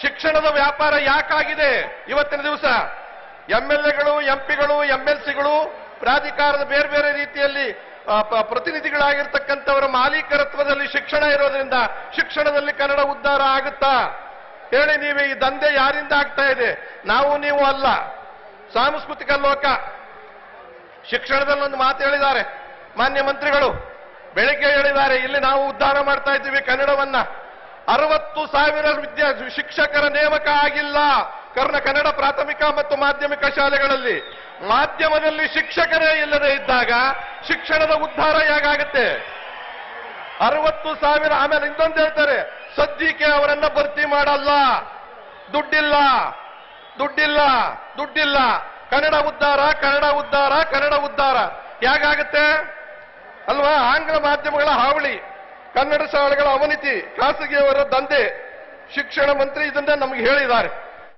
ಶಿಕ್ಷಣದ ವ್ಯಾಪಾರ ಯಾಕಾಗಿದೆ ಇವತ್ತಿನ ದಿವಸ? ಎಂಎಲ್ಎಗಳು, ಎಂಪಿಗಳು, ಎಂಎಲ್ಸಿಗಳು, ಪ್ರಾಧಿಕಾರದ ಬೇರೆ ಬೇರೆ ರೀತಿಯಲ್ಲಿ ಪ್ರತಿನಿಧಿಗಳಾಗಿರ್ತಕ್ಕಂಥವರ ಮಾಲೀಕರತ್ವದಲ್ಲಿ ಶಿಕ್ಷಣ ಇರೋದ್ರಿಂದ ಶಿಕ್ಷಣದಲ್ಲಿ ಕನ್ನಡ ಉದ್ಧಾರ ಆಗುತ್ತಾ ಹೇಳಿ? ನೀವೇ ಈ ದಂಧೆ ಯಾರಿಂದ ಆಗ್ತಾ ಇದೆ? ನಾವು ನೀವು ಅಲ್ಲ. ಸಾಂಸ್ಕೃತಿಕ ಲೋಕ ಶಿಕ್ಷಣದಲ್ಲಿ ಒಂದು ಮಾತು ಹೇಳಿದ್ದಾರೆ ಮಾನ್ಯ ಮಂತ್ರಿಗಳು, ಬೆಳಿಗ್ಗೆ ಹೇಳಿದ್ದಾರೆ, ಇಲ್ಲಿ ನಾವು ಉದ್ಧಾರ ಮಾಡ್ತಾ ಇದ್ದೀವಿ ಕನ್ನಡವನ್ನ. 60,000 ಶಿಕ್ಷಕರ ನೇಮಕ ಆಗಿಲ್ಲ ಕನ್ನಡ ಪ್ರಾಥಮಿಕ ಮತ್ತು ಮಾಧ್ಯಮಿಕ ಶಾಲೆಗಳಲ್ಲಿ. ಮಾಧ್ಯಮದಲ್ಲಿ ಶಿಕ್ಷಕರೇ ಇಲ್ಲದೆ ಇದ್ದಾಗ ಶಿಕ್ಷಣದ ಉದ್ಧಾರ ಹೇಗಾಗುತ್ತೆ? 60,000. ಆಮೇಲೆ ಇನ್ನೊಂದು ಹೇಳ್ತಾರೆ, ಸದ್ಯಕ್ಕೆ ಅವರನ್ನ ಭರ್ತಿ ಮಾಡಲ್ಲ, ದುಡ್ಡಿಲ್ಲ ದುಡ್ಡಿಲ್ಲ ದುಡ್ಡಿಲ್ಲ. ಕನ್ನಡ ಉದ್ಧಾರ, ಕನ್ನಡ ಉದ್ಧಾರ, ಕನ್ನಡ ಉದ್ಧಾರ ಹೇಗಾಗುತ್ತೆ ಅಲ್ವಾ? ಆಂಗ್ಲ ಮಾಧ್ಯಮಗಳ ಹಾವಳಿ, ಕನ್ನಡ ಶಾಲೆಗಳ ಅವನತಿ, ಖಾಸಗಿಯವರ ದಂಧೆ. ಶಿಕ್ಷಣ ಮಂತ್ರಿ ಇದನ್ನ ನಮಗೆ ಹೇಳಿದ್ದಾರೆ.